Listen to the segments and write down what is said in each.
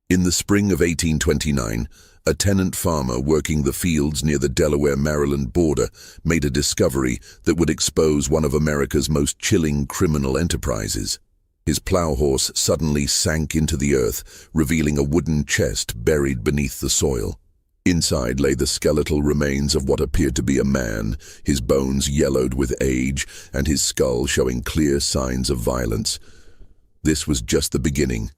In the spring of 1829, a tenant farmer working the fields near the Delaware-Maryland border made a discovery that would expose one of America's most chilling criminal enterprises. His plow horse suddenly sank into the earth, revealing a wooden chest buried beneath the soil. Inside lay the skeletal remains of what appeared to be a man, his bones yellowed with age and his skull showing clear signs of violence. This was just the beginning.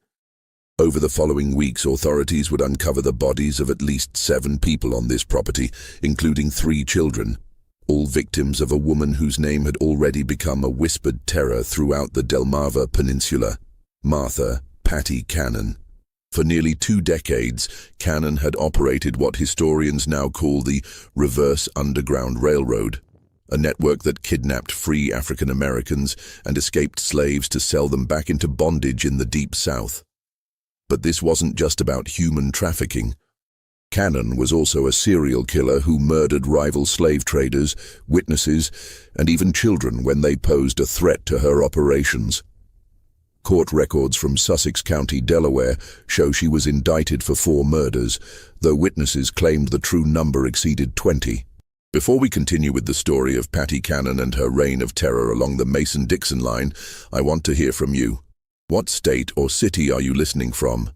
Over the following weeks, authorities would uncover the bodies of at least 7 people on this property, including 3 children, all victims of a woman whose name had already become a whispered terror throughout the Delmarva Peninsula, Martha "Patty" Cannon. For nearly 2 decades, Cannon had operated what historians now call the reverse Underground Railroad, a network that kidnapped free African Americans and escaped slaves to sell them back into bondage in the Deep South. But this wasn't just about human trafficking. Cannon was also a serial killer who murdered rival slave traders, witnesses, and even children when they posed a threat to her operations. Court records from Sussex County, Delaware, show she was indicted for 4 murders, though witnesses claimed the true number exceeded 20. Before we continue with the story of Patty Cannon and her reign of terror along the Mason-Dixon line, I want to hear from you. What state or city are you listening from?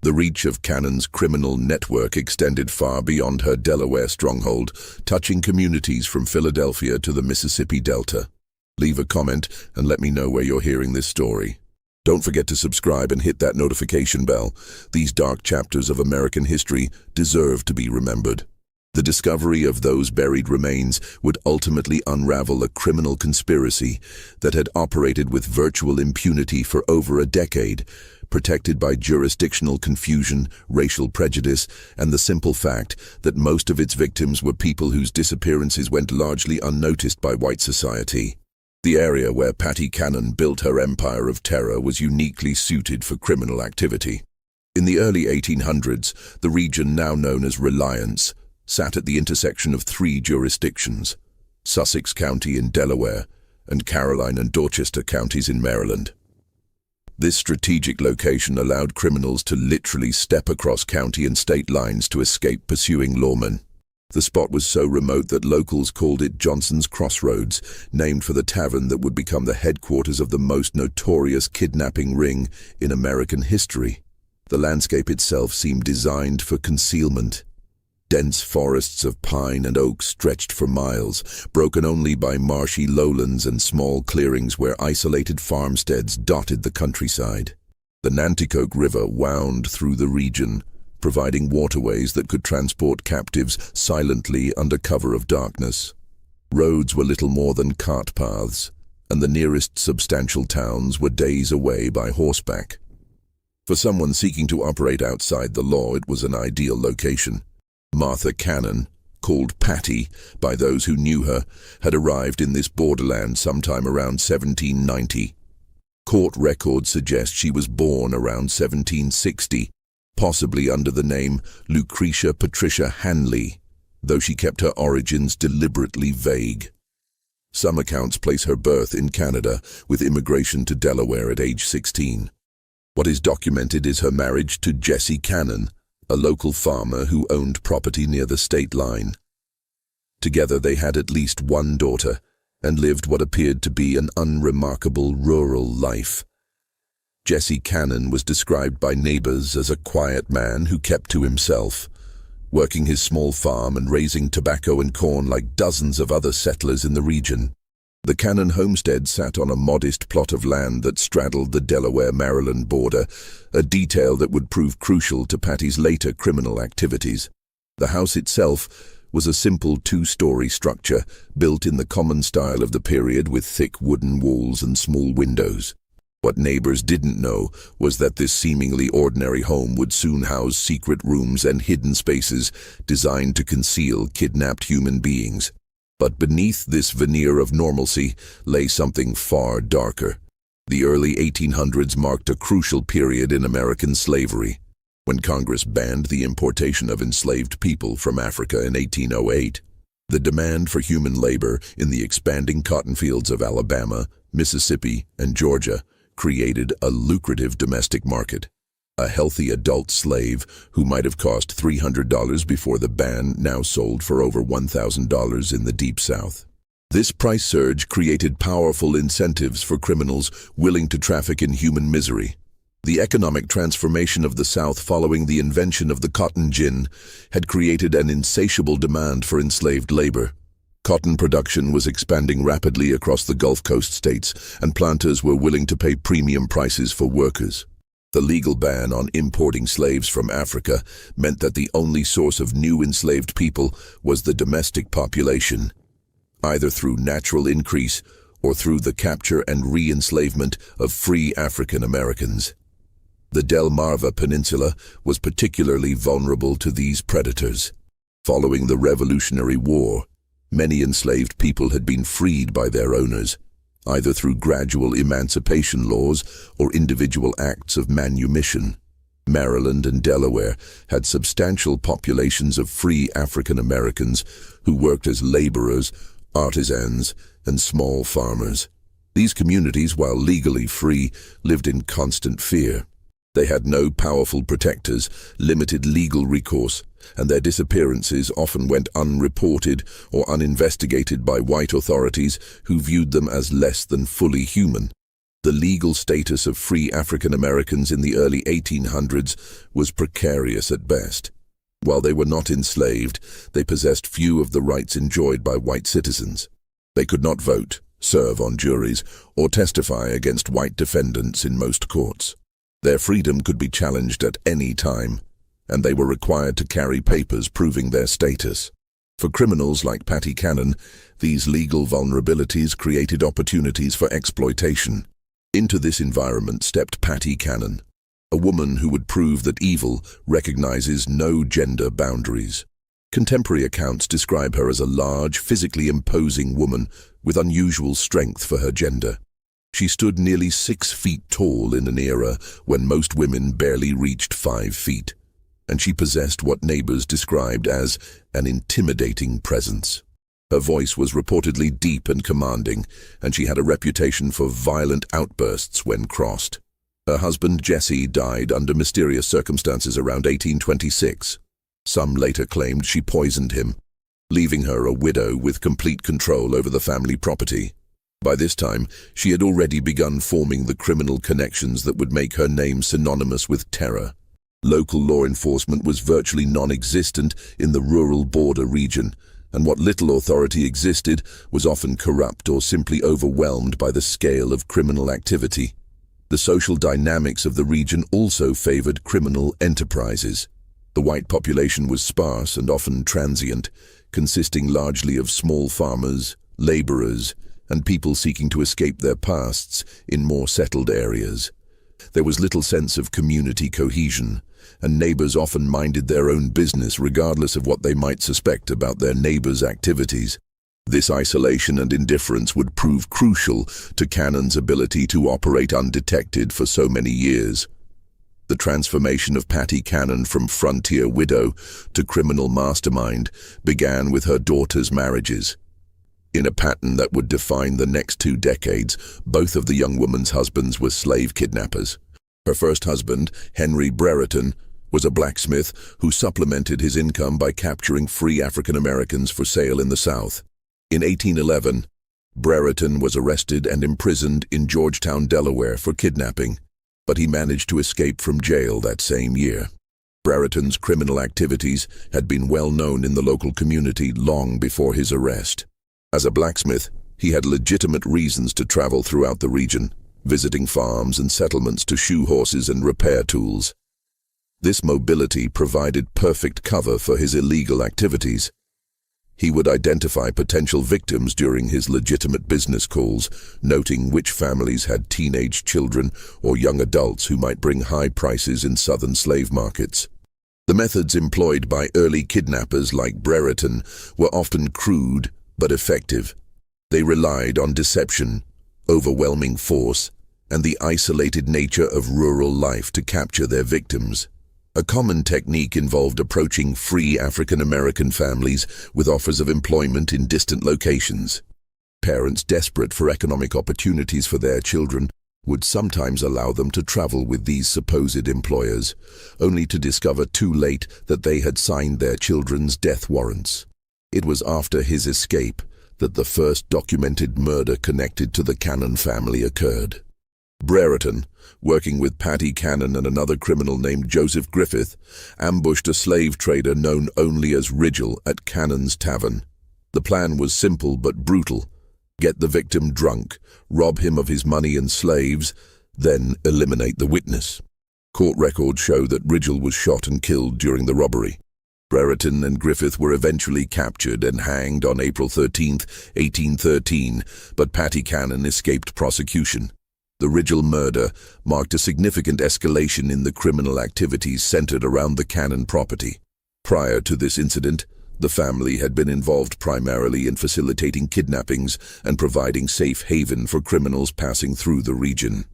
The reach of Cannon's criminal network extended far beyond her Delaware stronghold, touching communities from Philadelphia to the Mississippi Delta. Leave a comment and let me know where you're hearing this story. Don't forget to subscribe and hit that notification bell. These dark chapters of American history deserve to be remembered. The discovery of those buried remains would ultimately unravel a criminal conspiracy that had operated with virtual impunity for over a decade, protected by jurisdictional confusion, racial prejudice, and the simple fact that most of its victims were people whose disappearances went largely unnoticed by white society. The area where Patty Cannon built her empire of terror was uniquely suited for criminal activity. In the early 1800s, the region now known as Reliance sat at the intersection of 3 jurisdictions, Sussex County in Delaware and Caroline and Dorchester counties in Maryland. This strategic location allowed criminals to literally step across county and state lines to escape pursuing lawmen. The spot was so remote that locals called it Johnson's Crossroads, named for the tavern that would become the headquarters of the most notorious kidnapping ring in American history. The landscape itself seemed designed for concealment. Dense forests of pine and oak stretched for miles, broken only by marshy lowlands and small clearings where isolated farmsteads dotted the countryside. The Nanticoke River wound through the region, providing waterways that could transport captives silently under cover of darkness. Roads were little more than cart paths, and the nearest substantial towns were days away by horseback. For someone seeking to operate outside the law, it was an ideal location. Martha Cannon, called Patty by those who knew her, had arrived in this borderland sometime around 1790. Court records suggest she was born around 1760, possibly under the name Lucretia Patricia Hanley, though she kept her origins deliberately vague. Some accounts place her birth in Canada, with immigration to Delaware at age 16. What is documented is her marriage to Jesse Cannon, a local farmer who owned property near the state line. Together they had at least 1 daughter and lived what appeared to be an unremarkable rural life. Jesse Cannon was described by neighbors as a quiet man who kept to himself, working his small farm and raising tobacco and corn like dozens of other settlers in the region. The Cannon homestead sat on a modest plot of land that straddled the Delaware-Maryland border, a detail that would prove crucial to Patty's later criminal activities. The house itself was a simple 2-story structure, built in the common style of the period with thick wooden walls and small windows. What neighbors didn't know was that this seemingly ordinary home would soon house secret rooms and hidden spaces designed to conceal kidnapped human beings. But beneath this veneer of normalcy lay something far darker. The early 1800s marked a crucial period in American slavery, when Congress banned the importation of enslaved people from Africa in 1808. The demand for human labor in the expanding cotton fields of Alabama, Mississippi, and Georgia created a lucrative domestic market. A healthy adult slave who might have cost $300 before the ban now sold for over $1,000 in the Deep South. This price surge created powerful incentives for criminals willing to traffic in human misery. The economic transformation of the South following the invention of the cotton gin had created an insatiable demand for enslaved labor. Cotton production was expanding rapidly across the Gulf Coast states, and planters were willing to pay premium prices for workers. The legal ban on importing slaves from Africa meant that the only source of new enslaved people was the domestic population, either through natural increase or through the capture and re-enslavement of free African Americans. The Delmarva Peninsula was particularly vulnerable to these predators. Following the Revolutionary War, many enslaved people had been freed by their owners, either through gradual emancipation laws or individual acts of manumission. Maryland and Delaware had substantial populations of free African Americans who worked as laborers, artisans, and small farmers. These communities, while legally free, lived in constant fear. They had no powerful protectors, limited legal recourse, and their disappearances often went unreported or uninvestigated by white authorities who viewed them as less than fully human. The legal status of free African Americans in the early 1800s was precarious at best. While they were not enslaved, they possessed few of the rights enjoyed by white citizens. They could not vote, serve on juries, or testify against white defendants in most courts. Their freedom could be challenged at any time, and they were required to carry papers proving their status. For criminals like Patty Cannon, these legal vulnerabilities created opportunities for exploitation. Into this environment stepped Patty Cannon, a woman who would prove that evil recognizes no gender boundaries. Contemporary accounts describe her as a large, physically imposing woman with unusual strength for her gender. She stood nearly 6 feet tall in an era when most women barely reached 5 feet, and she possessed what neighbors described as an intimidating presence. Her voice was reportedly deep and commanding, and she had a reputation for violent outbursts when crossed. Her husband Jesse died under mysterious circumstances around 1826. Some later claimed she poisoned him, leaving her a widow with complete control over the family property. By this time, she had already begun forming the criminal connections that would make her name synonymous with terror. Local law enforcement was virtually non-existent in the rural border region, and what little authority existed was often corrupt or simply overwhelmed by the scale of criminal activity. The social dynamics of the region also favored criminal enterprises. The white population was sparse and often transient, consisting largely of small farmers, laborers, and people seeking to escape their pasts in more settled areas. There was little sense of community cohesion, and neighbors often minded their own business regardless of what they might suspect about their neighbors' activities. This isolation and indifference would prove crucial to Cannon's ability to operate undetected for so many years. The transformation of Patty Cannon from frontier widow to criminal mastermind began with her daughter's marriages. In a pattern that would define the next 2 decades, both of the young woman's husbands were slave kidnappers. Her first husband, Henry Brereton, was a blacksmith who supplemented his income by capturing free African Americans for sale in the South. In 1811, Brereton was arrested and imprisoned in Georgetown, Delaware for kidnapping, but he managed to escape from jail that same year. Brereton's criminal activities had been well known in the local community long before his arrest. As a blacksmith, he had legitimate reasons to travel throughout the region, visiting farms and settlements to shoe horses and repair tools. This mobility provided perfect cover for his illegal activities. He would identify potential victims during his legitimate business calls, noting which families had teenage children or young adults who might bring high prices in southern slave markets. The methods employed by early kidnappers like Brereton were often crude but effective. They relied on deception, overwhelming force, and the isolated nature of rural life to capture their victims. A common technique involved approaching free African American families with offers of employment in distant locations. Parents desperate for economic opportunities for their children would sometimes allow them to travel with these supposed employers, only to discover too late that they had signed their children's death warrants. It was after his escape that the first documented murder connected to the Cannon family occurred. Brereton, working with Paddy Cannon and another criminal named Joseph Griffith, ambushed a slave trader known only as Rigel at Cannon's Tavern. The plan was simple but brutal. Get the victim drunk, rob him of his money and slaves, then eliminate the witness. Court records show that Rigel was shot and killed during the robbery. Brereton and Griffith were eventually captured and hanged on April 13, 1813, but Paddy Cannon escaped prosecution. The Rigel murder marked a significant escalation in the criminal activities centered around the Cannon property. Prior to this incident, the family had been involved primarily in facilitating kidnappings and providing safe haven for criminals passing through the region.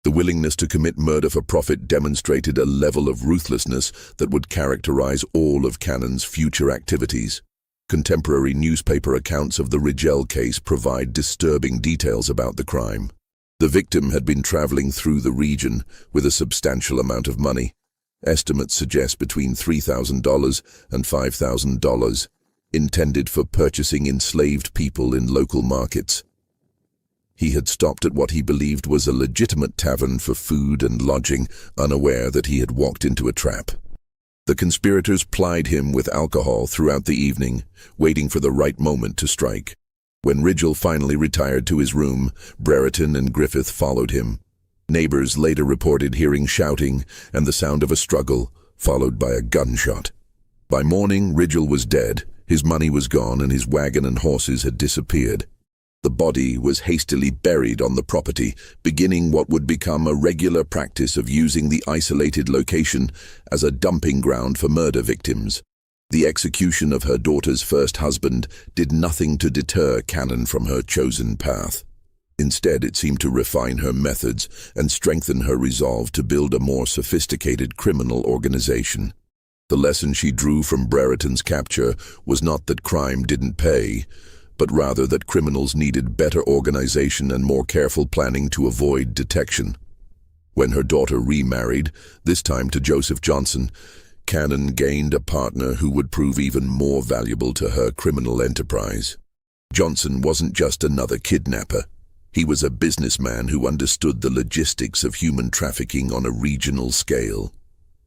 The willingness to commit murder for profit demonstrated a level of ruthlessness that would characterize all of Cannon's future activities. Contemporary newspaper accounts of the Rigel case provide disturbing details about the crime. The victim had been traveling through the region with a substantial amount of money. Estimates suggest between $3,000 and $5,000, intended for purchasing enslaved people in local markets. He had stopped at what he believed was a legitimate tavern for food and lodging, unaware that he had walked into a trap. The conspirators plied him with alcohol throughout the evening, waiting for the right moment to strike. When Rigel finally retired to his room, Brereton and Griffith followed him. Neighbors later reported hearing shouting and the sound of a struggle, followed by a gunshot. By morning, Rigel was dead, his money was gone, and his wagon and horses had disappeared. The body was hastily buried on the property, beginning what would become a regular practice of using the isolated location as a dumping ground for murder victims. The execution of her daughter's first husband did nothing to deter Cannon from her chosen path. Instead, it seemed to refine her methods and strengthen her resolve to build a more sophisticated criminal organization. The lesson she drew from Brereton's capture was not that crime didn't pay, but rather that criminals needed better organization and more careful planning to avoid detection. When her daughter remarried, this time to Joseph Johnson, Cannon gained a partner who would prove even more valuable to her criminal enterprise. Johnson wasn't just another kidnapper. He was a businessman who understood the logistics of human trafficking on a regional scale.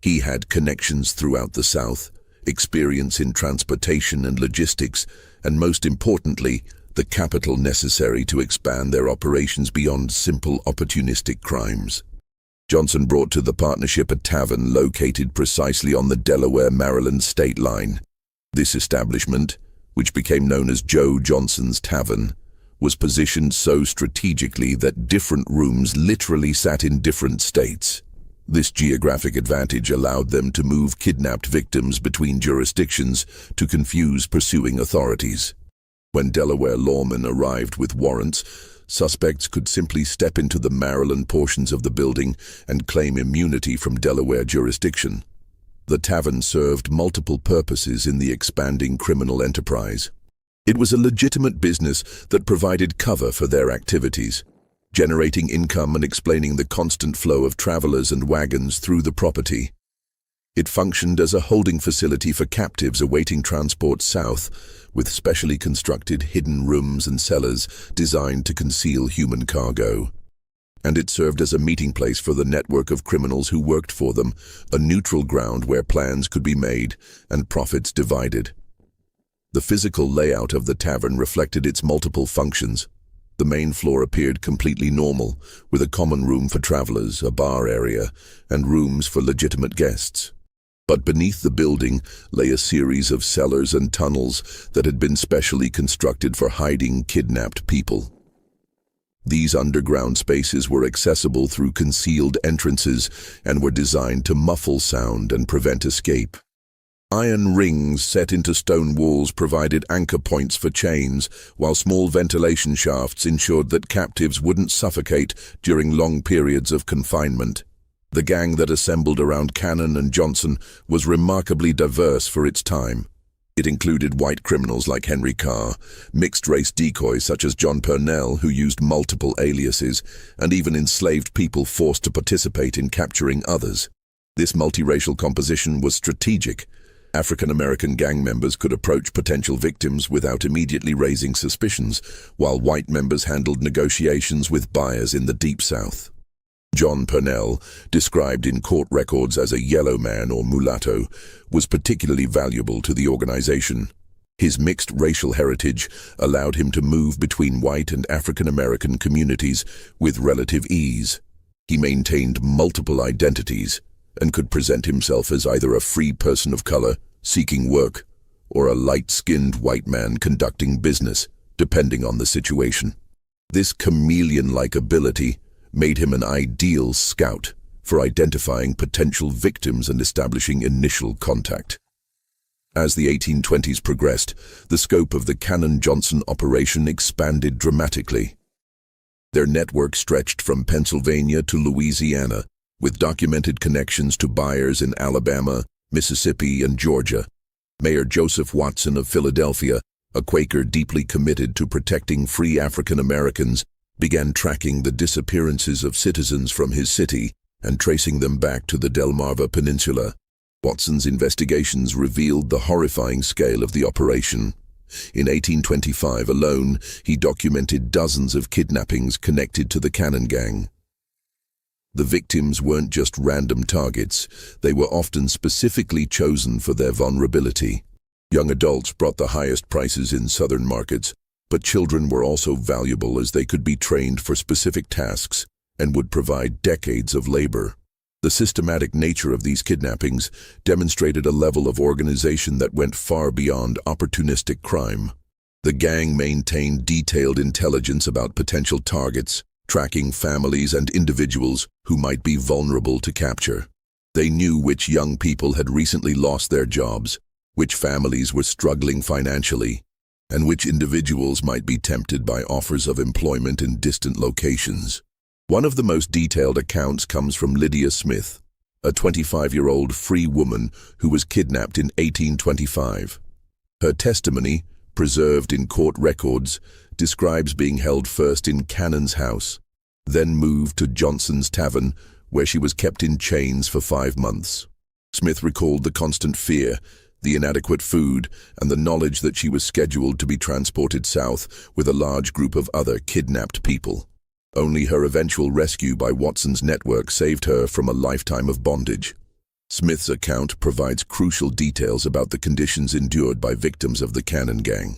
He had connections throughout the South, experience in transportation and logistics, and most importantly, the capital necessary to expand their operations beyond simple opportunistic crimes. Johnson brought to the partnership a tavern located precisely on the Delaware-Maryland state line. This establishment, which became known as Joe Johnson's Tavern, was positioned so strategically that different rooms literally sat in different states. This geographic advantage allowed them to move kidnapped victims between jurisdictions to confuse pursuing authorities. When Delaware lawmen arrived with warrants, suspects could simply step into the Maryland portions of the building and claim immunity from Delaware jurisdiction. The tavern served multiple purposes in the expanding criminal enterprise. It was a legitimate business that provided cover for their activities, generating income and explaining the constant flow of travelers and wagons through the property. It functioned as a holding facility for captives awaiting transport south, with specially constructed hidden rooms and cellars designed to conceal human cargo. And it served as a meeting place for the network of criminals who worked for them, a neutral ground where plans could be made and profits divided. The physical layout of the tavern reflected its multiple functions. The main floor appeared completely normal, with a common room for travelers, a bar area, and rooms for legitimate guests. But beneath the building lay a series of cellars and tunnels that had been specially constructed for hiding kidnapped people. These underground spaces were accessible through concealed entrances and were designed to muffle sound and prevent escape. Iron rings set into stone walls provided anchor points for chains, while small ventilation shafts ensured that captives wouldn't suffocate during long periods of confinement. The gang that assembled around Cannon and Johnson was remarkably diverse for its time. It included white criminals like Henry Carr, mixed-race decoys such as John Purnell, who used multiple aliases, and even enslaved people forced to participate in capturing others. This multiracial composition was strategic. African-American gang members could approach potential victims without immediately raising suspicions, while white members handled negotiations with buyers in the Deep South. John Purnell, described in court records as a yellow man or mulatto, was particularly valuable to the organization. His mixed racial heritage allowed him to move between white and African-American communities with relative ease. He maintained multiple identities and could present himself as either a free person of color seeking work or a light-skinned white man conducting business, depending on the situation. This chameleon-like ability made him an ideal scout for identifying potential victims and establishing initial contact. As the 1820s progressed, the scope of the Cannon-Johnson operation expanded dramatically. Their network stretched from Pennsylvania to Louisiana, with documented connections to buyers in Alabama, Mississippi, and Georgia. Mayor Joseph Watson of Philadelphia, a Quaker deeply committed to protecting free African Americans, began tracking the disappearances of citizens from his city and tracing them back to the Delmarva Peninsula. Watson's investigations revealed the horrifying scale of the operation. In 1825 alone, he documented dozens of kidnappings connected to the Cannon Gang. The victims weren't just random targets, they were often specifically chosen for their vulnerability. Young adults brought the highest prices in southern markets, but children were also valuable as they could be trained for specific tasks and would provide decades of labor. The systematic nature of these kidnappings demonstrated a level of organization that went far beyond opportunistic crime. The gang maintained detailed intelligence about potential targets, tracking families and individuals who might be vulnerable to capture. They knew which young people had recently lost their jobs, which families were struggling financially, and which individuals might be tempted by offers of employment in distant locations. One of the most detailed accounts comes from Lydia Smith, a 25-year-old free woman who was kidnapped in 1825. Her testimony, preserved in court records, describes being held first in Cannon's house, then moved to Johnson's Tavern, where she was kept in chains for 5 months. Smith recalled the constant fear, the inadequate food, and the knowledge that she was scheduled to be transported south with a large group of other kidnapped people. Only her eventual rescue by Watson's network saved her from a lifetime of bondage. Smith's account provides crucial details about the conditions endured by victims of the Cannon Gang.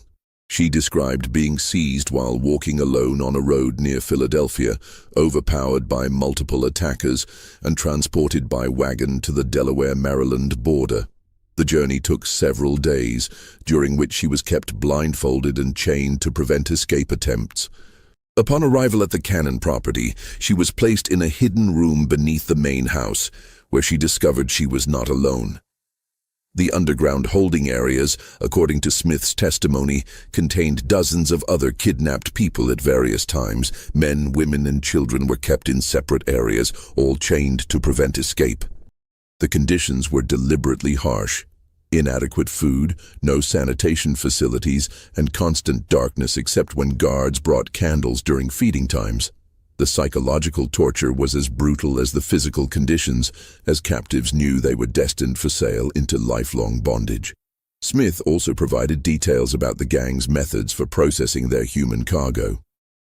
She described being seized while walking alone on a road near Philadelphia, overpowered by multiple attackers, and transported by wagon to the Delaware-Maryland border. The journey took several days, during which she was kept blindfolded and chained to prevent escape attempts. Upon arrival at the Cannon property, she was placed in a hidden room beneath the main house, where she discovered she was not alone. The underground holding areas, according to Smith's testimony, contained dozens of other kidnapped people at various times. Men, women, and children were kept in separate areas, all chained to prevent escape. The conditions were deliberately harsh. Inadequate food, no sanitation facilities, and constant darkness except when guards brought candles during feeding times. The psychological torture was as brutal as the physical conditions, as captives knew they were destined for sale into lifelong bondage. Smith also provided details about the gang's methods for processing their human cargo.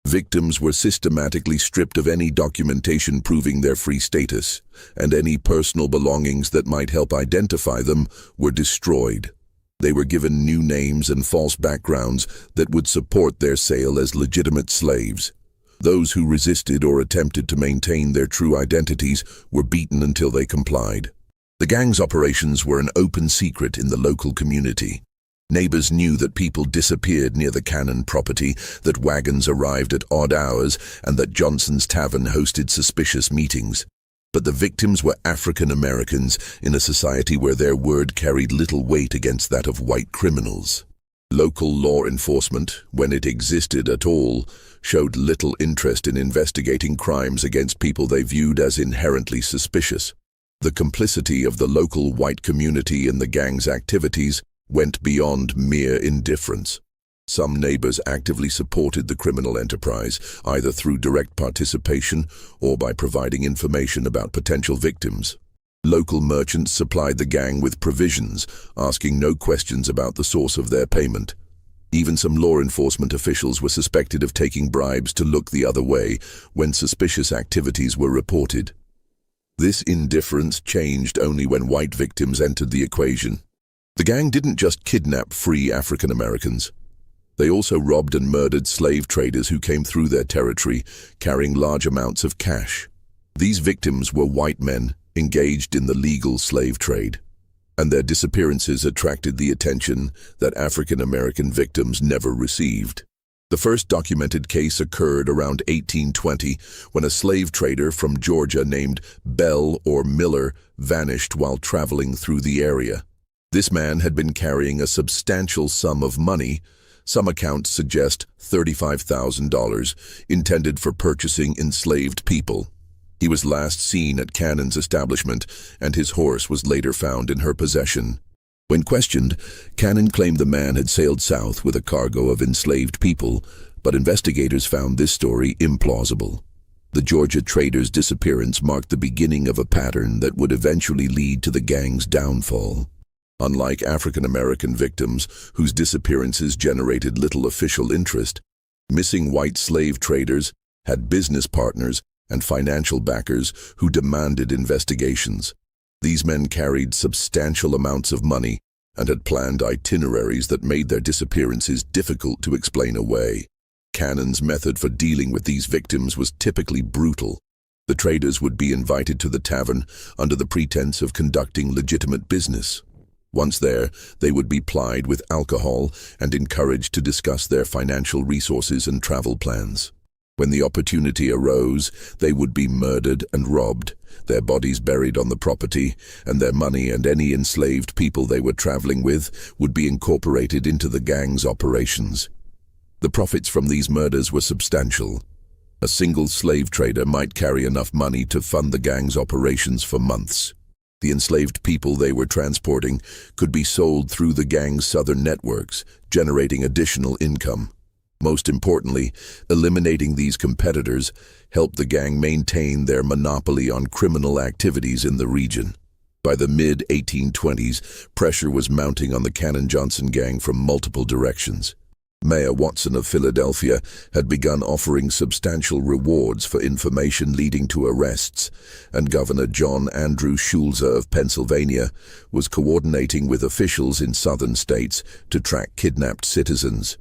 Victims were systematically stripped of any documentation proving their free status, and any personal belongings that might help identify them were destroyed. They were given new names and false backgrounds that would support their sale as legitimate slaves. Those who resisted or attempted to maintain their true identities were beaten until they complied. The gang's operations were an open secret in the local community. Neighbors knew that people disappeared near the Cannon property, that wagons arrived at odd hours, and that Johnson's Tavern hosted suspicious meetings. But the victims were African Americans in a society where their word carried little weight against that of white criminals. Local law enforcement, when it existed at all, showed little interest in investigating crimes against people they viewed as inherently suspicious. The complicity of the local white community in the gang's activities went beyond mere indifference. Some neighbors actively supported the criminal enterprise, either through direct participation or by providing information about potential victims. Local merchants supplied the gang with provisions, asking no questions about the source of their payment. Even some law enforcement officials were suspected of taking bribes to look the other way when suspicious activities were reported. This indifference changed only when white victims entered the equation. The gang didn't just kidnap free African Americans. They also robbed and murdered slave traders who came through their territory, carrying large amounts of cash. These victims were white men engaged in the legal slave trade, and their disappearances attracted the attention that African American victims never received. The first documented case occurred around 1820 when a slave trader from Georgia named Bell or Miller vanished while traveling through the area. This man had been carrying a substantial sum of money. Some accounts suggest $35,000, intended for purchasing enslaved people. He was last seen at Cannon's establishment, and his horse was later found in her possession. When questioned, Cannon claimed the man had sailed south with a cargo of enslaved people, but investigators found this story implausible. The Georgia trader's disappearance marked the beginning of a pattern that would eventually lead to the gang's downfall. Unlike African American victims, whose disappearances generated little official interest, missing white slave traders had business partners and financial backers who demanded investigations. These men carried substantial amounts of money and had planned itineraries that made their disappearances difficult to explain away. Cannon's method for dealing with these victims was typically brutal. The traders would be invited to the tavern under the pretense of conducting legitimate business. Once there, they would be plied with alcohol and encouraged to discuss their financial resources and travel plans. When the opportunity arose, they would be murdered and robbed, their bodies buried on the property, and their money and any enslaved people they were traveling with would be incorporated into the gang's operations. The profits from these murders were substantial. A single slave trader might carry enough money to fund the gang's operations for months. The enslaved people they were transporting could be sold through the gang's southern networks, generating additional income. Most importantly, eliminating these competitors helped the gang maintain their monopoly on criminal activities in the region. By the mid-1820s, pressure was mounting on the Cannon-Johnson gang from multiple directions. Mayor Watson of Philadelphia had begun offering substantial rewards for information leading to arrests, and Governor John Andrew Schulze of Pennsylvania was coordinating with officials in southern states to track kidnapped citizens.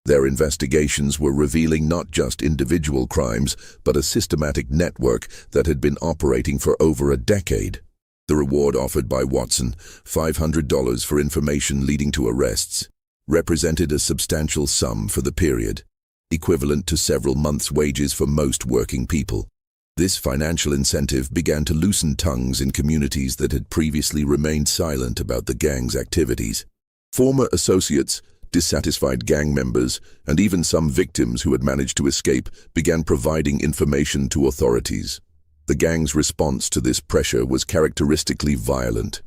Their investigations were revealing not just individual crimes, but a systematic network that had been operating for over a decade. The reward offered by Watson, $500 for information leading to arrests, represented a substantial sum for the period, equivalent to several months' wages for most working people. This financial incentive began to loosen tongues in communities that had previously remained silent about the gang's activities. Former associates, dissatisfied gang members, and even some victims who had managed to escape began providing information to authorities. The gang's response to this pressure was characteristically violent.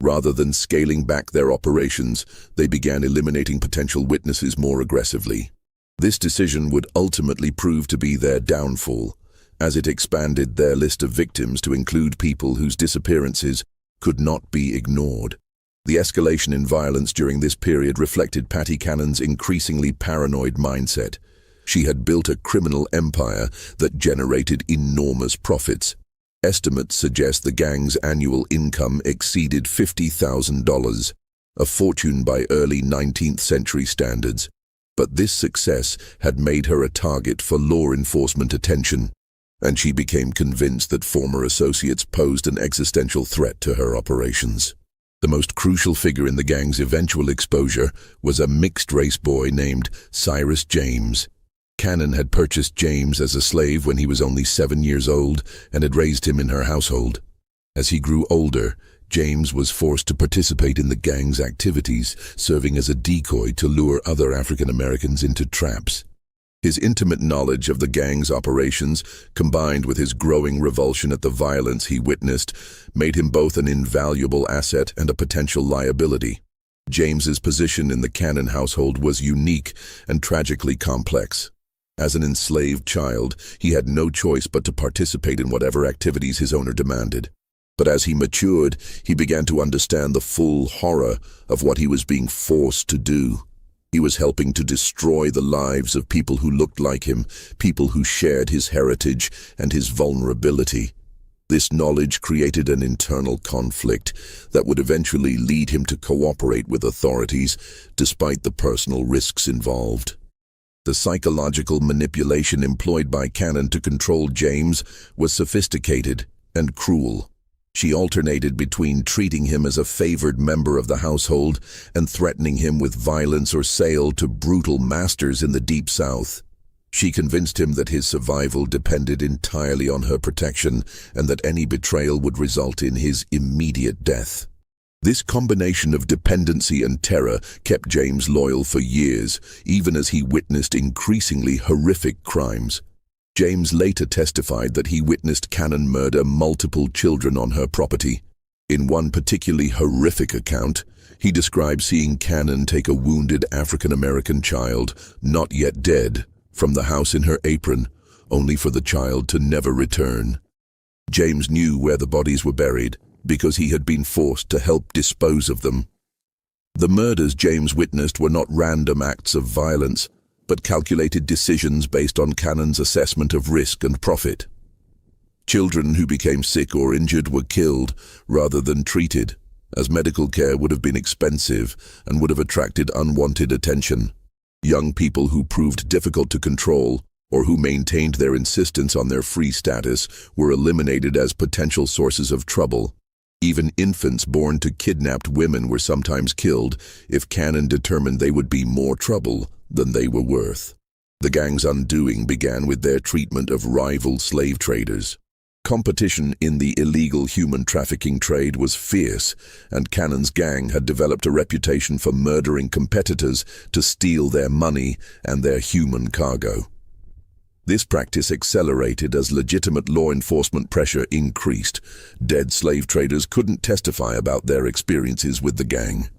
Rather than scaling back their operations, they began eliminating potential witnesses more aggressively. This decision would ultimately prove to be their downfall, as it expanded their list of victims to include people whose disappearances could not be ignored. The escalation in violence during this period reflected Patty Cannon's increasingly paranoid mindset. She had built a criminal empire that generated enormous profits. Estimates suggest the gang's annual income exceeded $50,000, a fortune by early 19th century standards. But this success had made her a target for law enforcement attention, and she became convinced that former associates posed an existential threat to her operations. The most crucial figure in the gang's eventual exposure was a mixed-race boy named Cyrus James. Cannon had purchased James as a slave when he was only 7 years old and had raised him in her household. As he grew older, James was forced to participate in the gang's activities, serving as a decoy to lure other African Americans into traps. His intimate knowledge of the gang's operations, combined with his growing revulsion at the violence he witnessed, made him both an invaluable asset and a potential liability. James's position in the Cannon household was unique and tragically complex. As an enslaved child, he had no choice but to participate in whatever activities his owner demanded. But as he matured, he began to understand the full horror of what he was being forced to do. He was helping to destroy the lives of people who looked like him, people who shared his heritage and his vulnerability. This knowledge created an internal conflict that would eventually lead him to cooperate with authorities, despite the personal risks involved. The psychological manipulation employed by Cannon to control James was sophisticated and cruel. She alternated between treating him as a favored member of the household and threatening him with violence or sale to brutal masters in the Deep South. She convinced him that his survival depended entirely on her protection and that any betrayal would result in his immediate death. This combination of dependency and terror kept James loyal for years, even as he witnessed increasingly horrific crimes. James later testified that he witnessed Cannon murder multiple children on her property. In one particularly horrific account, he described seeing Cannon take a wounded African-American child, not yet dead, from the house in her apron, only for the child to never return. James knew where the bodies were buried because he had been forced to help dispose of them. The murders James witnessed were not random acts of violence, but calculated decisions based on Cannon's assessment of risk and profit. Children who became sick or injured were killed rather than treated, as medical care would have been expensive and would have attracted unwanted attention. Young people who proved difficult to control or who maintained their insistence on their free status were eliminated as potential sources of trouble. Even infants born to kidnapped women were sometimes killed if Cannon determined they would be more trouble than they were worth. The gang's undoing began with their treatment of rival slave traders. Competition in the illegal human trafficking trade was fierce, and Cannon's gang had developed a reputation for murdering competitors to steal their money and their human cargo. This practice accelerated as legitimate law enforcement pressure increased. Dead slave traders couldn't testify about their experiences with the gang.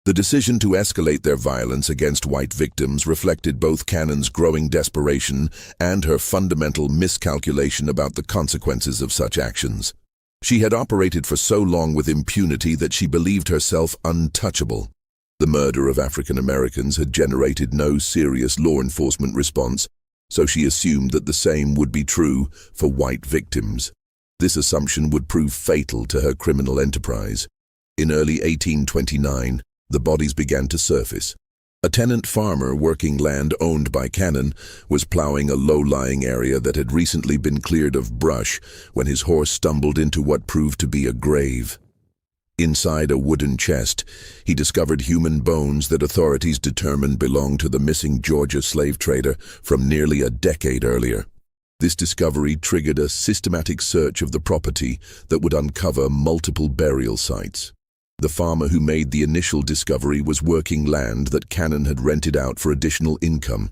The decision to escalate their violence against white victims reflected both Cannon's growing desperation and her fundamental miscalculation about the consequences of such actions. She had operated for so long with impunity that she believed herself untouchable. The murder of African Americans had generated no serious law enforcement response, so she assumed that the same would be true for white victims. This assumption would prove fatal to her criminal enterprise. In early 1829, the bodies began to surface. A tenant farmer working land owned by Cannon was plowing a low-lying area that had recently been cleared of brush when his horse stumbled into what proved to be a grave. Inside a wooden chest, he discovered human bones that authorities determined belonged to the missing Georgia slave trader from nearly a decade earlier. This discovery triggered a systematic search of the property that would uncover multiple burial sites. The farmer who made the initial discovery was working land that Cannon had rented out for additional income.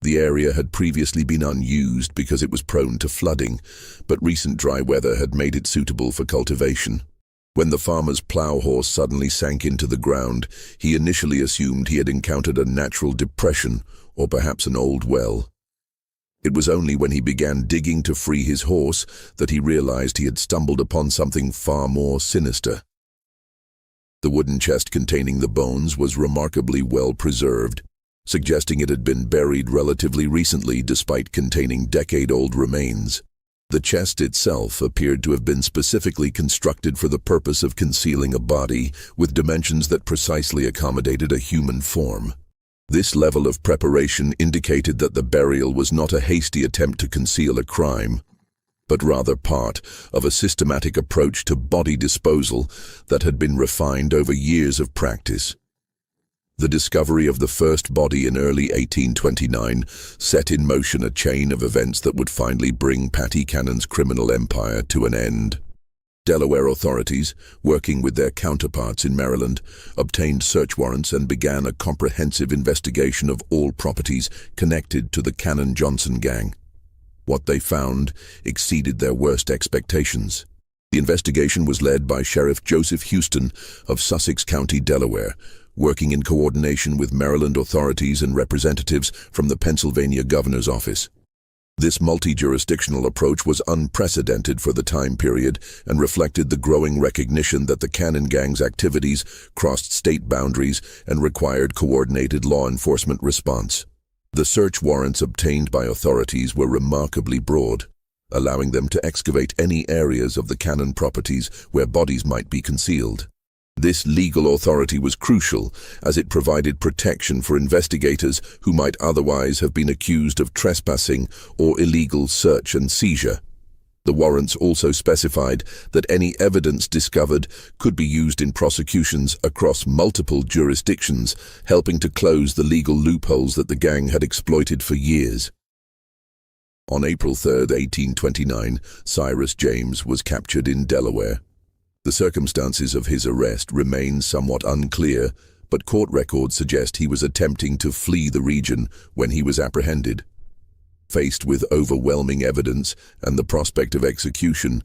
The area had previously been unused because it was prone to flooding, but recent dry weather had made it suitable for cultivation. When the farmer's plow horse suddenly sank into the ground, he initially assumed he had encountered a natural depression or perhaps an old well. It was only when he began digging to free his horse that he realized he had stumbled upon something far more sinister. The wooden chest containing the bones was remarkably well preserved, suggesting it had been buried relatively recently despite containing decade-old remains. The chest itself appeared to have been specifically constructed for the purpose of concealing a body with dimensions that precisely accommodated a human form. This level of preparation indicated that the burial was not a hasty attempt to conceal a crime, but rather part of a systematic approach to body disposal that had been refined over years of practice. The discovery of the first body in early 1829 set in motion a chain of events that would finally bring Patty Cannon's criminal empire to an end. Delaware authorities, working with their counterparts in Maryland, obtained search warrants and began a comprehensive investigation of all properties connected to the Cannon-Johnson gang. What they found exceeded their worst expectations. The investigation was led by Sheriff Joseph Houston of Sussex County, Delaware, working in coordination with Maryland authorities and representatives from the Pennsylvania governor's office. This multi-jurisdictional approach was unprecedented for the time period and reflected the growing recognition that the Cannon Gang's activities crossed state boundaries and required coordinated law enforcement response. The search warrants obtained by authorities were remarkably broad, allowing them to excavate any areas of the Cannon properties where bodies might be concealed. This legal authority was crucial, as it provided protection for investigators who might otherwise have been accused of trespassing or illegal search and seizure. The warrants also specified that any evidence discovered could be used in prosecutions across multiple jurisdictions, helping to close the legal loopholes that the gang had exploited for years. On April 3, 1829, Cyrus James was captured in Delaware. The circumstances of his arrest remain somewhat unclear, but court records suggest he was attempting to flee the region when he was apprehended. Faced with overwhelming evidence and the prospect of execution,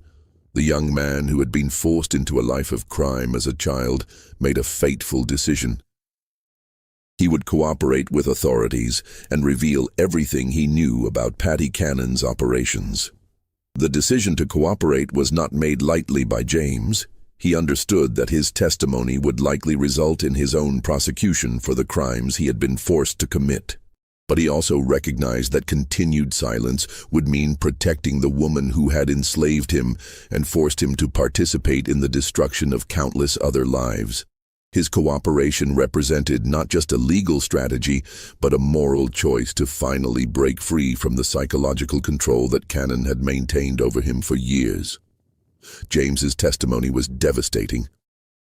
the young man who had been forced into a life of crime as a child made a fateful decision. He would cooperate with authorities and reveal everything he knew about Paddy Cannon's operations. The decision to cooperate was not made lightly by James. He understood that his testimony would likely result in his own prosecution for the crimes he had been forced to commit. But he also recognized that continued silence would mean protecting the woman who had enslaved him and forced him to participate in the destruction of countless other lives. His cooperation represented not just a legal strategy, but a moral choice to finally break free from the psychological control that Cannon had maintained over him for years. James's testimony was devastating.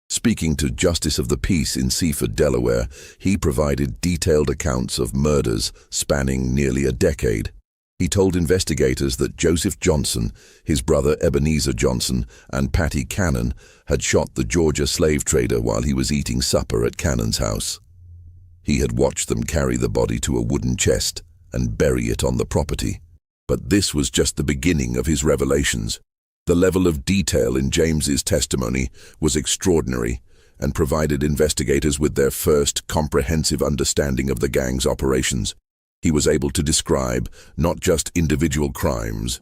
Speaking to Justice of the Peace in Seaford, Delaware, he provided detailed accounts of murders spanning nearly a decade. He told investigators that Joseph Johnson, his brother Ebenezer Johnson, and Paddy Cannon had shot the Georgia slave trader while he was eating supper at Cannon's house. He had watched them carry the body to a wooden chest and bury it on the property. But this was just the beginning of his revelations. The level of detail in James's testimony was extraordinary and provided investigators with their first comprehensive understanding of the gang's operations. He was able to describe not just individual crimes,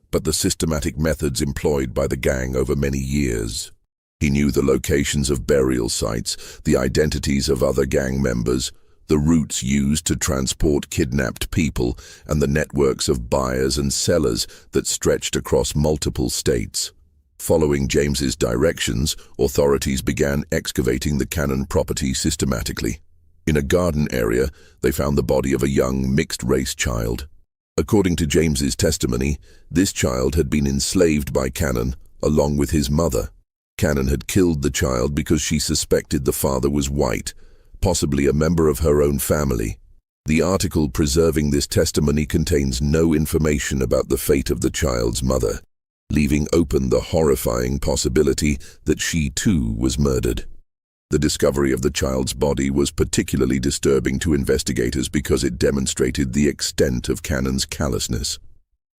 but the systematic methods employed by the gang over many years. He knew the locations of burial sites, the identities of other gang members, the routes used to transport kidnapped people, and the networks of buyers and sellers that stretched across multiple states. Following James's directions, authorities began excavating the Cannon property systematically. In a garden area, they found the body of a young mixed-race child. According to James's testimony, this child had been enslaved by Cannon, along with his mother. Cannon had killed the child because she suspected the father was white, possibly a member of her own family. The article preserving this testimony contains no information about the fate of the child's mother, leaving open the horrifying possibility that she too was murdered. The discovery of the child's body was particularly disturbing to investigators because it demonstrated the extent of Cannon's callousness.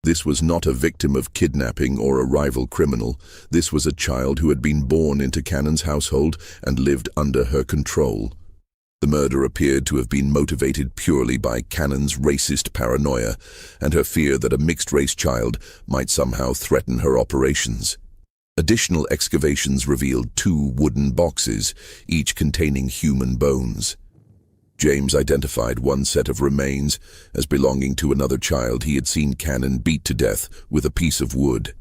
This was not a victim of kidnapping or a rival criminal. This was a child who had been born into Cannon's household and lived under her control. The murder appeared to have been motivated purely by Cannon's racist paranoia and her fear that a mixed-race child might somehow threaten her operations. Additional excavations revealed 2 wooden boxes, each containing human bones. James identified one set of remains as belonging to another child he had seen Cannon beat to death with a piece of wood.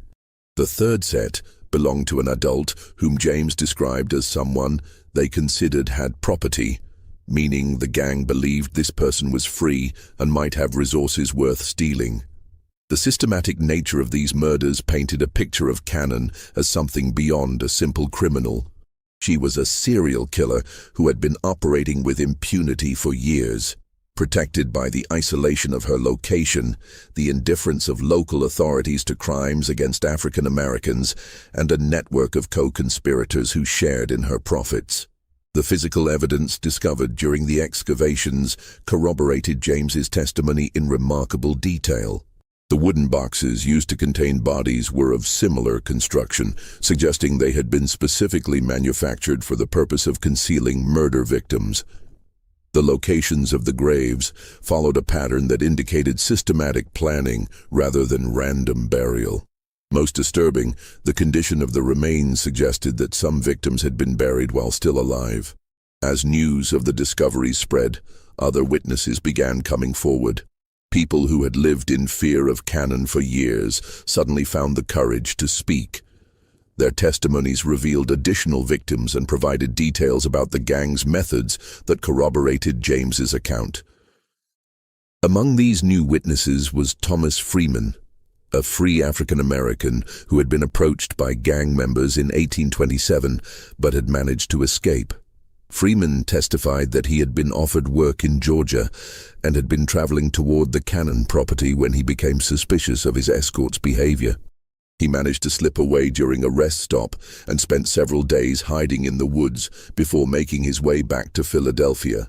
The third set belonged to an adult whom James described as someone they considered had property, meaning the gang believed this person was free and might have resources worth stealing. The systematic nature of these murders painted a picture of Cannon as something beyond a simple criminal. She was a serial killer who had been operating with impunity for years. Protected by the isolation of her location, the indifference of local authorities to crimes against African Americans, and a network of co-conspirators who shared in her profits. The physical evidence discovered during the excavations corroborated James's testimony in remarkable detail. The wooden boxes used to contain bodies were of similar construction, suggesting they had been specifically manufactured for the purpose of concealing murder victims. The locations of the graves followed a pattern that indicated systematic planning rather than random burial. Most disturbing, the condition of the remains suggested that some victims had been buried while still alive. As news of the discoveries spread, other witnesses began coming forward. People who had lived in fear of Cannon for years suddenly found the courage to speak. Their testimonies revealed additional victims and provided details about the gang's methods that corroborated James's account. Among these new witnesses was Thomas Freeman, a free African-American who had been approached by gang members in 1827 but had managed to escape. Freeman testified that he had been offered work in Georgia and had been traveling toward the Cannon property when he became suspicious of his escort's behavior. He managed to slip away during a rest stop and spent several days hiding in the woods before making his way back to Philadelphia.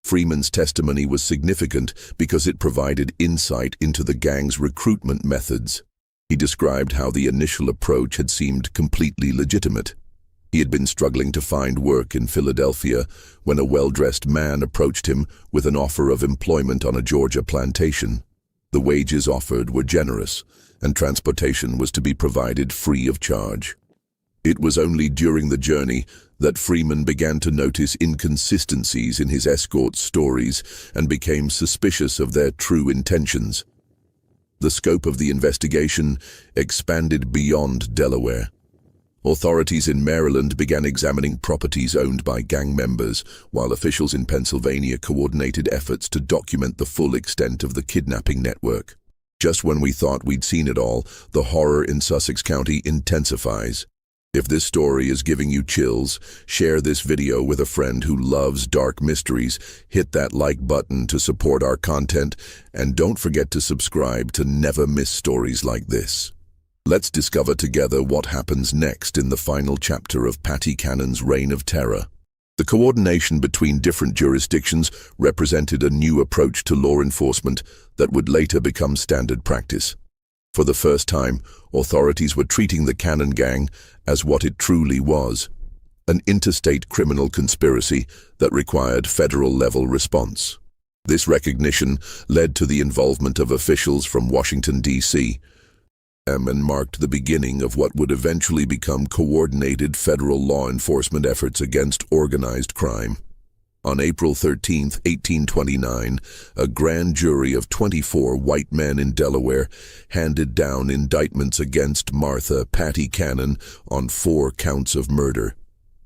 Freeman's testimony was significant because it provided insight into the gang's recruitment methods. He described how the initial approach had seemed completely legitimate. He had been struggling to find work in Philadelphia when a well-dressed man approached him with an offer of employment on a Georgia plantation. The wages offered were generous, and transportation was to be provided free of charge. It was only during the journey that Freeman began to notice inconsistencies in his escort's stories and became suspicious of their true intentions. The scope of the investigation expanded beyond Delaware. Authorities in Maryland began examining properties owned by gang members, while officials in Pennsylvania coordinated efforts to document the full extent of the kidnapping network. Just when we thought we'd seen it all, the horror in Sussex County intensifies. If this story is giving you chills, share this video with a friend who loves dark mysteries, hit that like button to support our content, and don't forget to subscribe to never miss stories like this. Let's discover together what happens next in the final chapter of Patty Cannon's reign of terror. The coordination between different jurisdictions represented a new approach to law enforcement that would later become standard practice. For the first time, authorities were treating the Cannon gang as what it truly was, an interstate criminal conspiracy that required federal-level response. This recognition led to the involvement of officials from Washington, D.C., and marked the beginning of what would eventually become coordinated federal law enforcement efforts against organized crime. On April 13, 1829, a grand jury of 24 white men in Delaware handed down indictments against Martha Patty Cannon on 4 counts of murder.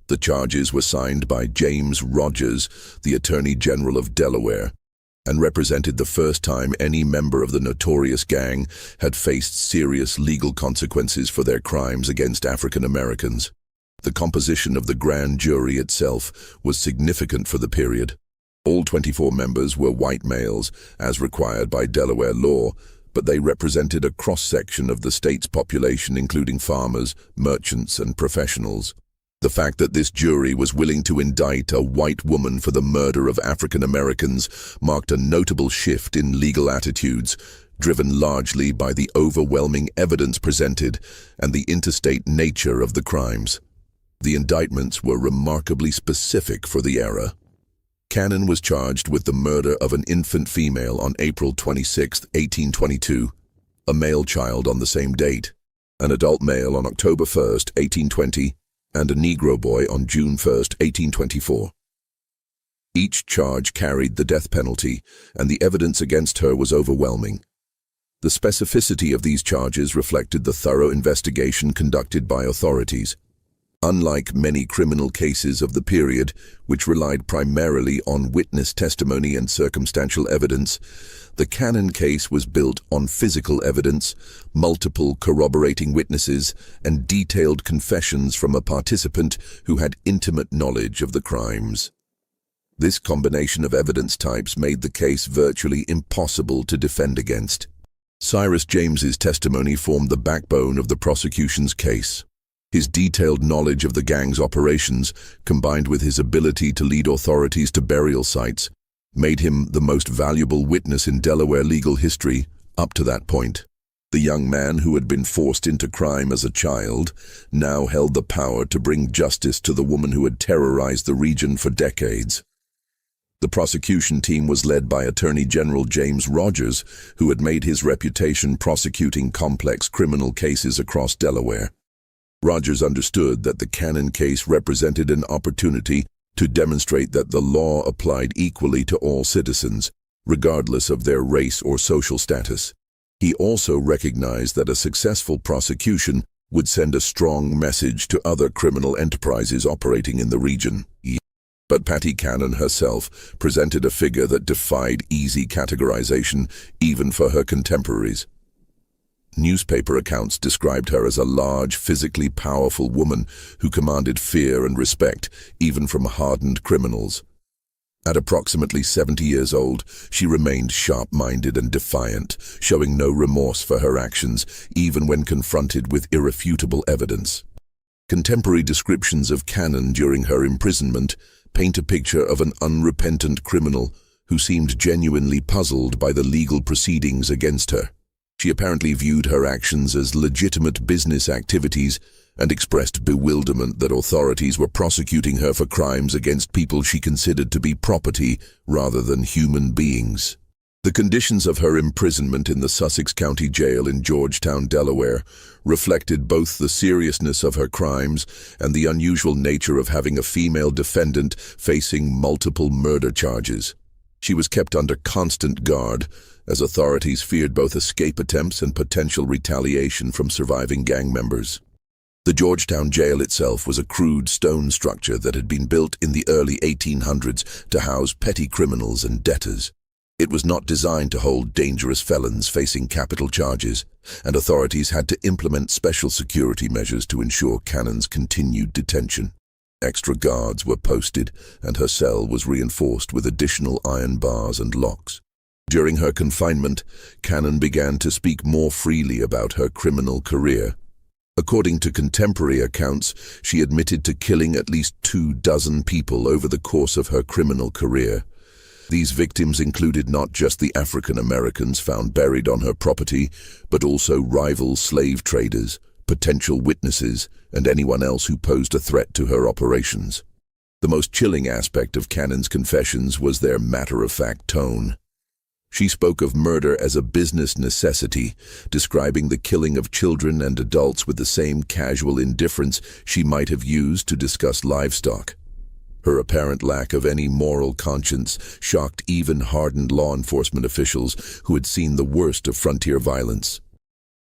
The charges were signed by James Rogers, the Attorney General of Delaware, and represented the first time any member of the notorious gang had faced serious legal consequences for their crimes against African Americans. The composition of the grand jury itself was significant for the period. All 24 members were white males, as required by Delaware law, but they represented a cross-section of the state's population, including farmers, merchants, and professionals. The fact that this jury was willing to indict a white woman for the murder of African Americans marked a notable shift in legal attitudes, driven largely by the overwhelming evidence presented and the interstate nature of the crimes. The indictments were remarkably specific for the era. Cannon was charged with the murder of an infant female on April 26, 1822, a male child on the same date, an adult male on October 1, 1820, and a Negro boy on June 1, 1824. Each charge carried the death penalty, and the evidence against her was overwhelming. The specificity of these charges reflected the thorough investigation conducted by authorities. Unlike many criminal cases of the period, which relied primarily on witness testimony and circumstantial evidence, the Cannon case was built on physical evidence, multiple corroborating witnesses, and detailed confessions from a participant who had intimate knowledge of the crimes. This combination of evidence types made the case virtually impossible to defend against. Cyrus James's testimony formed the backbone of the prosecution's case. His detailed knowledge of the gang's operations, combined with his ability to lead authorities to burial sites, made him the most valuable witness in Delaware legal history up to that point. The young man who had been forced into crime as a child now held the power to bring justice to the woman who had terrorized the region for decades. The prosecution team was led by Attorney General James Rogers, who had made his reputation prosecuting complex criminal cases across Delaware. Rogers understood that the Cannon case represented an opportunity to demonstrate that the law applied equally to all citizens, regardless of their race or social status. He also recognized that a successful prosecution would send a strong message to other criminal enterprises operating in the region. But Patty Cannon herself presented a figure that defied easy categorization, even for her contemporaries. Newspaper accounts described her as a large, physically powerful woman who commanded fear and respect, even from hardened criminals. At approximately 70 years old, she remained sharp-minded and defiant, showing no remorse for her actions, even when confronted with irrefutable evidence. Contemporary descriptions of Cannon during her imprisonment paint a picture of an unrepentant criminal who seemed genuinely puzzled by the legal proceedings against her. She apparently viewed her actions as legitimate business activities and expressed bewilderment that authorities were prosecuting her for crimes against people she considered to be property rather than human beings. The conditions of her imprisonment in the Sussex County Jail in Georgetown, Delaware, reflected both the seriousness of her crimes and the unusual nature of having a female defendant facing multiple murder charges. She was kept under constant guard, as authorities feared both escape attempts and potential retaliation from surviving gang members. The Georgetown jail itself was a crude stone structure that had been built in the early 1800s to house petty criminals and debtors. It was not designed to hold dangerous felons facing capital charges, and authorities had to implement special security measures to ensure Cannon's continued detention. Extra guards were posted, and her cell was reinforced with additional iron bars and locks. During her confinement, Cannon began to speak more freely about her criminal career. According to contemporary accounts, she admitted to killing at least 24 people over the course of her criminal career. These victims included not just the African Americans found buried on her property, but also rival slave traders, potential witnesses, and anyone else who posed a threat to her operations. The most chilling aspect of Cannon's confessions was their matter-of-fact tone. She spoke of murder as a business necessity, describing the killing of children and adults with the same casual indifference she might have used to discuss livestock. Her apparent lack of any moral conscience shocked even hardened law enforcement officials who had seen the worst of frontier violence.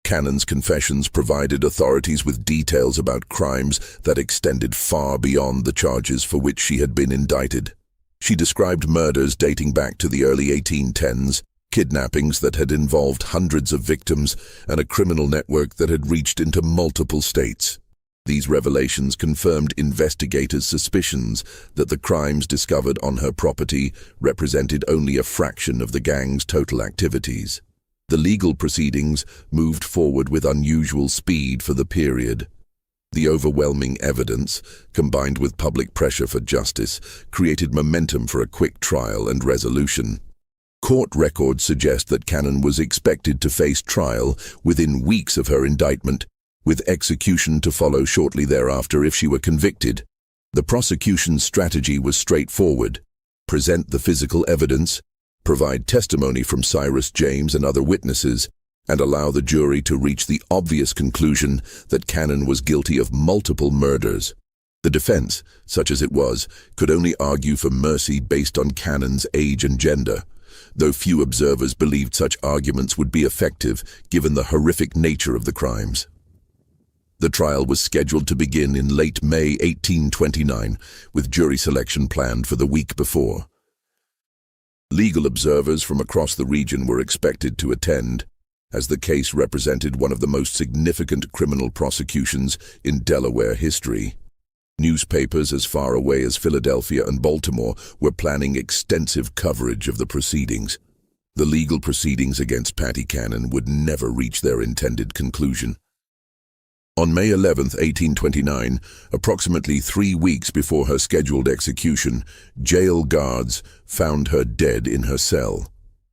Cannon's confessions provided authorities with details about crimes that extended far beyond the charges for which she had been indicted. She described murders dating back to the early 1810s, kidnappings that had involved hundreds of victims, and a criminal network that had reached into multiple states. These revelations confirmed investigators' suspicions that the crimes discovered on her property represented only a fraction of the gang's total activities. The legal proceedings moved forward with unusual speed for the period. The overwhelming evidence, combined with public pressure for justice, created momentum for a quick trial and resolution. Court records suggest that Cannon was expected to face trial within weeks of her indictment, with execution to follow shortly thereafter if she were convicted. The prosecution's strategy was straightforward: present the physical evidence, provide testimony from Cyrus, James, and other witnesses, and allow the jury to reach the obvious conclusion that Cannon was guilty of multiple murders. The defense, such as it was, could only argue for mercy based on Cannon's age and gender, though few observers believed such arguments would be effective given the horrific nature of the crimes. The trial was scheduled to begin in late May 1829, with jury selection planned for the week before. Legal observers from across the region were expected to attend, as the case represented one of the most significant criminal prosecutions in Delaware history. Newspapers as far away as Philadelphia and Baltimore were planning extensive coverage of the proceedings. The legal proceedings against Patty Cannon would never reach their intended conclusion. On May 11, 1829, approximately 3 weeks before her scheduled execution, jail guards found her dead in her cell.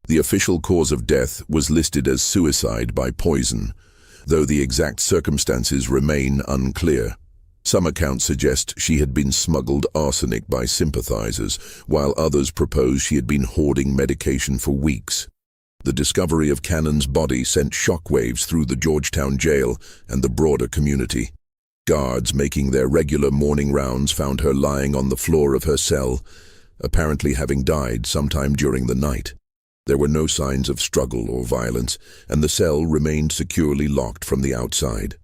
The official cause of death was listed as suicide by poison, though the exact circumstances remain unclear. Some accounts suggest she had been smuggled arsenic by sympathizers, while others propose she had been hoarding medication for weeks. The discovery of Cannon's body sent shockwaves through the Georgetown jail and the broader community. Guards making their regular morning rounds found her lying on the floor of her cell, apparently having died sometime during the night. There were no signs of struggle or violence, and the cell remained securely locked from the outside.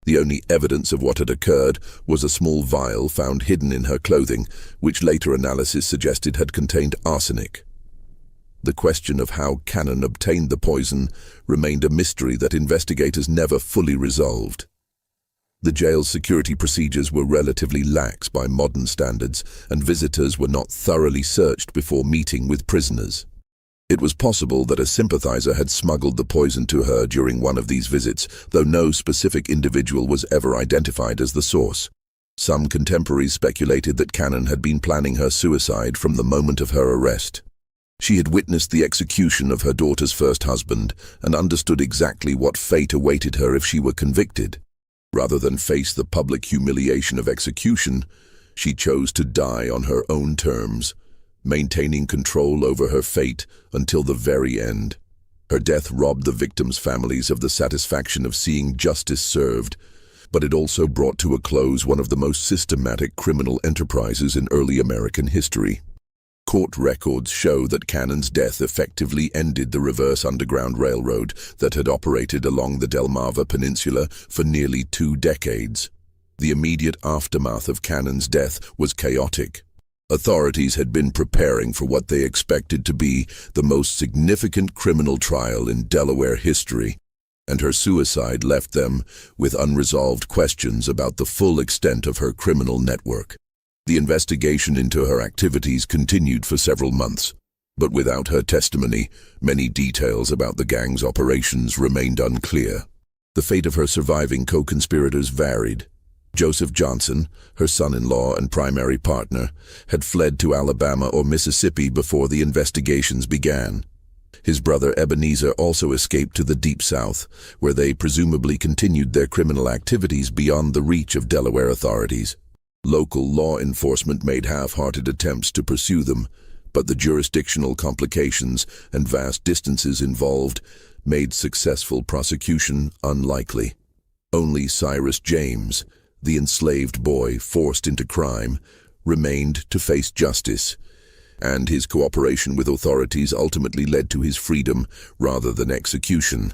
The only evidence of what had occurred was a small vial found hidden in her clothing, which later analysis suggested had contained arsenic. The question of how Cannon obtained the poison remained a mystery that investigators never fully resolved. The jail's security procedures were relatively lax by modern standards, and visitors were not thoroughly searched before meeting with prisoners. It was possible that a sympathizer had smuggled the poison to her during one of these visits, though no specific individual was ever identified as the source. Some contemporaries speculated that Cannon had been planning her suicide from the moment of her arrest. She had witnessed the execution of her daughter's first husband and understood exactly what fate awaited her if she were convicted. Rather than face the public humiliation of execution, she chose to die on her own terms, maintaining control over her fate until the very end. Her death robbed the victims' families of the satisfaction of seeing justice served, but it also brought to a close one of the most systematic criminal enterprises in early American history. Court records show that Cannon's death effectively ended the reverse Underground Railroad that had operated along the Delmarva Peninsula for nearly 2 decades. The immediate aftermath of Cannon's death was chaotic. Authorities had been preparing for what they expected to be the most significant criminal trial in Delaware history, and her suicide left them with unresolved questions about the full extent of her criminal network. The investigation into her activities continued for several months, but without her testimony, many details about the gang's operations remained unclear. The fate of her surviving co-conspirators varied. Joseph Johnson, her son-in-law and primary partner, had fled to Alabama or Mississippi before the investigations began. His brother Ebenezer also escaped to the Deep South, where they presumably continued their criminal activities beyond the reach of Delaware authorities. Local law enforcement made half-hearted attempts to pursue them, but the jurisdictional complications and vast distances involved made successful prosecution unlikely. Only Cyrus James, the enslaved boy forced into crime, remained to face justice, and his cooperation with authorities ultimately led to his freedom rather than execution.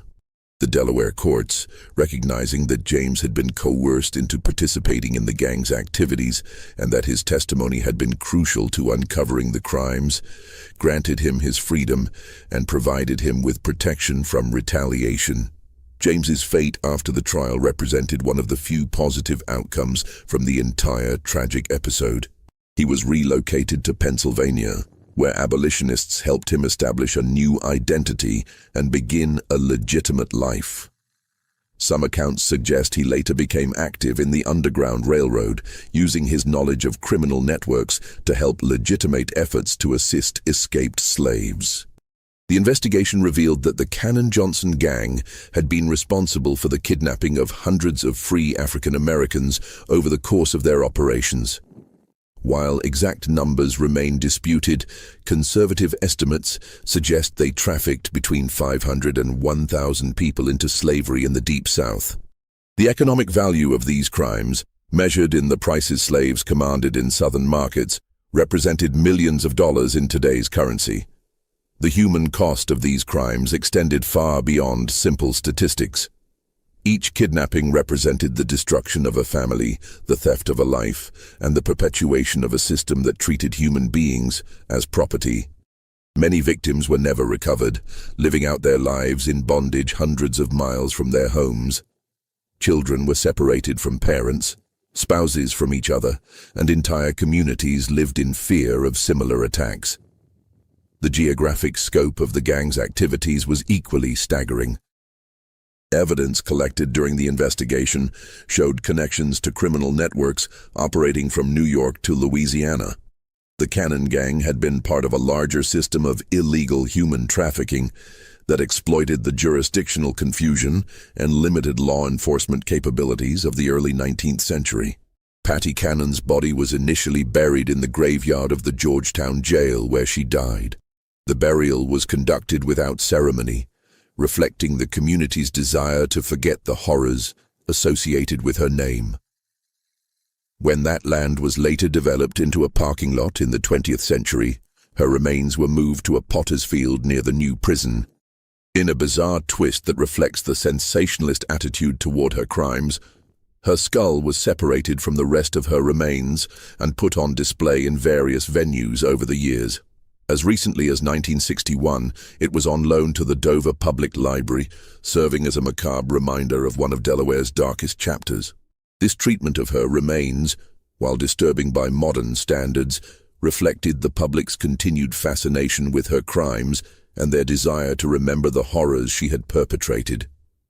The Delaware courts, recognizing that James had been coerced into participating in the gang's activities and that his testimony had been crucial to uncovering the crimes, granted him his freedom and provided him with protection from retaliation. James's fate after the trial represented one of the few positive outcomes from the entire tragic episode. He was relocated to Pennsylvania, where abolitionists helped him establish a new identity and begin a legitimate life. Some accounts suggest he later became active in the Underground Railroad, using his knowledge of criminal networks to help legitimate efforts to assist escaped slaves. The investigation revealed that the Cannon-Johnson gang had been responsible for the kidnapping of hundreds of free African Americans over the course of their operations. While exact numbers remain disputed, conservative estimates suggest they trafficked between 500 and 1,000 people into slavery in the Deep South. The economic value of these crimes, measured in the prices slaves commanded in southern markets, represented millions of dollars in today's currency. The human cost of these crimes extended far beyond simple statistics. Each kidnapping represented the destruction of a family, the theft of a life, and the perpetuation of a system that treated human beings as property. Many victims were never recovered, living out their lives in bondage hundreds of miles from their homes. Children were separated from parents, spouses from each other, and entire communities lived in fear of similar attacks. The geographic scope of the gang's activities was equally staggering. Evidence collected during the investigation showed connections to criminal networks operating from New York to Louisiana. The Cannon Gang had been part of a larger system of illegal human trafficking that exploited the jurisdictional confusion and limited law enforcement capabilities of the early 19th century. Patty Cannon's body was initially buried in the graveyard of the Georgetown jail where she died. The burial was conducted without ceremony, reflecting the community's desire to forget the horrors associated with her name. When that land was later developed into a parking lot in the 20th century, her remains were moved to a potter's field near the new prison. In a bizarre twist that reflects the sensationalist attitude toward her crimes, her skull was separated from the rest of her remains and put on display in various venues over the years. As recently as 1961, it was on loan to the Dover Public Library, serving as a macabre reminder of one of Delaware's darkest chapters. This treatment of her remains, while disturbing by modern standards, reflected the public's continued fascination with her crimes and their desire to remember the horrors she had perpetrated.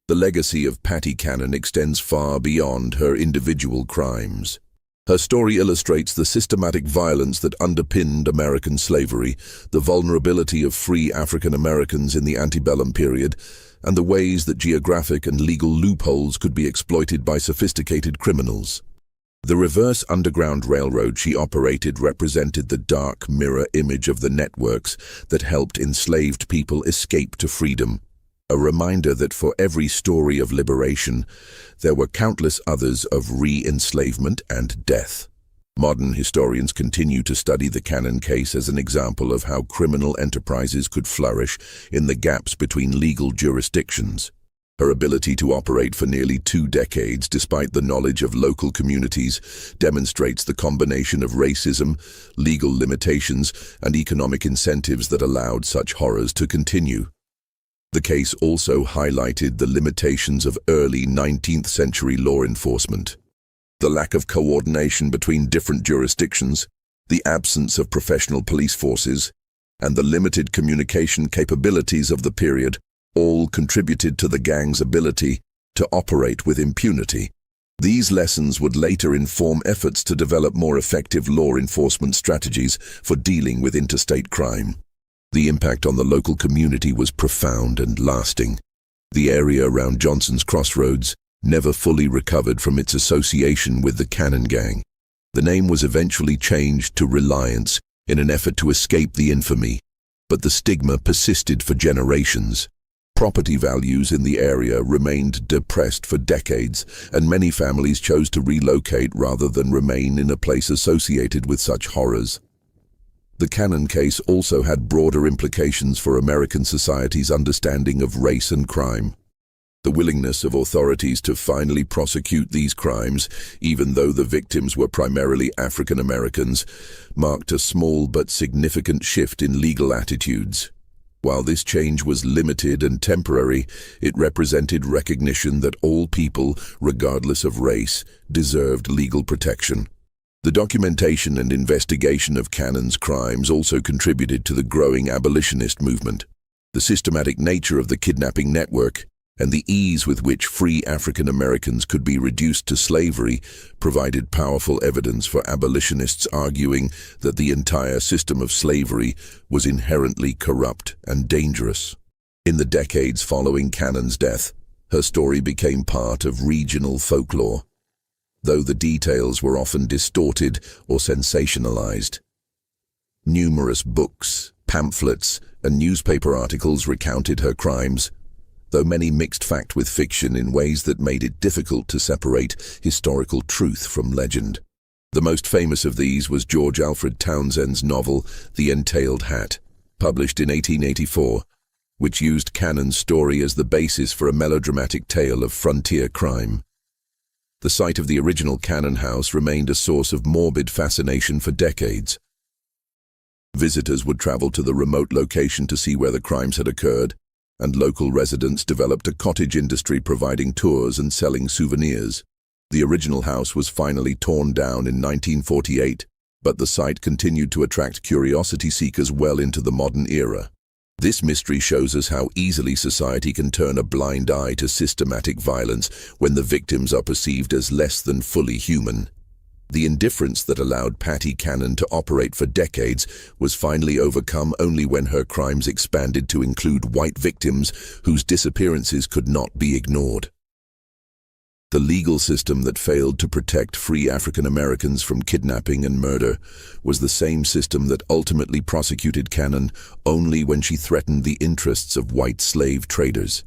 The legacy of Patty Cannon extends far beyond her individual crimes. Her story illustrates the systematic violence that underpinned American slavery, the vulnerability of free African Americans in the antebellum period, and the ways that geographic and legal loopholes could be exploited by sophisticated criminals. The reverse Underground Railroad she operated represented the dark mirror image of the networks that helped enslaved people escape to freedom. A reminder that for every story of liberation, there were countless others of re-enslavement and death. Modern historians continue to study the Cannon case as an example of how criminal enterprises could flourish in the gaps between legal jurisdictions. Her ability to operate for nearly 2 decades despite the knowledge of local communities demonstrates the combination of racism, legal limitations, and economic incentives that allowed such horrors to continue. The case also highlighted the limitations of early 19th century law enforcement. The lack of coordination between different jurisdictions, the absence of professional police forces, and the limited communication capabilities of the period all contributed to the gang's ability to operate with impunity. These lessons would later inform efforts to develop more effective law enforcement strategies for dealing with interstate crime. The impact on the local community was profound and lasting. The area around Johnson's Crossroads never fully recovered from its association with the Cannon Gang. The name was eventually changed to Reliance in an effort to escape the infamy, but the stigma persisted for generations. Property values in the area remained depressed for decades, and many families chose to relocate rather than remain in a place associated with such horrors. The Cannon case also had broader implications for American society's understanding of race and crime. The willingness of authorities to finally prosecute these crimes, even though the victims were primarily African Americans, marked a small but significant shift in legal attitudes. While this change was limited and temporary, it represented recognition that all people, regardless of race, deserved legal protection. The documentation and investigation of Cannon's crimes also contributed to the growing abolitionist movement. The systematic nature of the kidnapping network and the ease with which free African Americans could be reduced to slavery provided powerful evidence for abolitionists arguing that the entire system of slavery was inherently corrupt and dangerous. In the decades following Cannon's death, her story became part of regional folklore, though the details were often distorted or sensationalized. Numerous books, pamphlets, and newspaper articles recounted her crimes, though many mixed fact with fiction in ways that made it difficult to separate historical truth from legend. The most famous of these was George Alfred Townsend's novel, The Entailed Hat, published in 1884, which used Cannon's story as the basis for a melodramatic tale of frontier crime. The site of the original Cannon house remained a source of morbid fascination for decades. Visitors would travel to the remote location to see where the crimes had occurred, and local residents developed a cottage industry providing tours and selling souvenirs. The original house was finally torn down in 1948, but the site continued to attract curiosity seekers well into the modern era. This mystery shows us how easily society can turn a blind eye to systematic violence when the victims are perceived as less than fully human. The indifference that allowed Patty Cannon to operate for decades was finally overcome only when her crimes expanded to include white victims whose disappearances could not be ignored. The legal system that failed to protect free African Americans from kidnapping and murder was the same system that ultimately prosecuted Cannon only when she threatened the interests of white slave traders.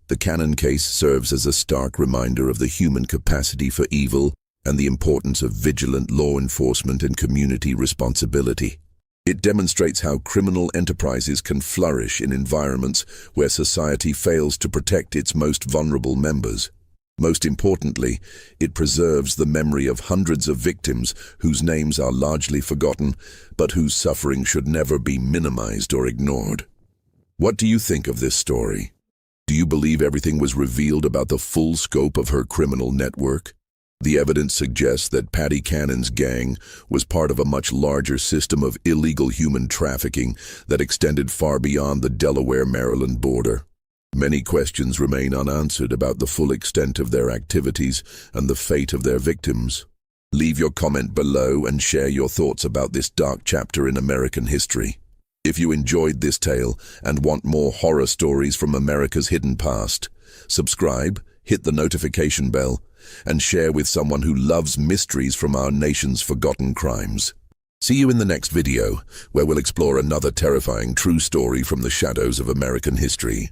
The Cannon case serves as a stark reminder of the human capacity for evil and the importance of vigilant law enforcement and community responsibility. It demonstrates how criminal enterprises can flourish in environments where society fails to protect its most vulnerable members. Most importantly, it preserves the memory of hundreds of victims whose names are largely forgotten, but whose suffering should never be minimized or ignored. What do you think of this story? Do you believe everything was revealed about the full scope of her criminal network? The evidence suggests that Patty Cannon's gang was part of a much larger system of illegal human trafficking that extended far beyond the Delaware-Maryland border. Many questions remain unanswered about the full extent of their activities and the fate of their victims. Leave your comment below and share your thoughts about this dark chapter in American history. If you enjoyed this tale and want more horror stories from America's hidden past, subscribe, hit the notification bell, and share with someone who loves mysteries from our nation's forgotten crimes. See you in the next video, where we'll explore another terrifying true story from the shadows of American history.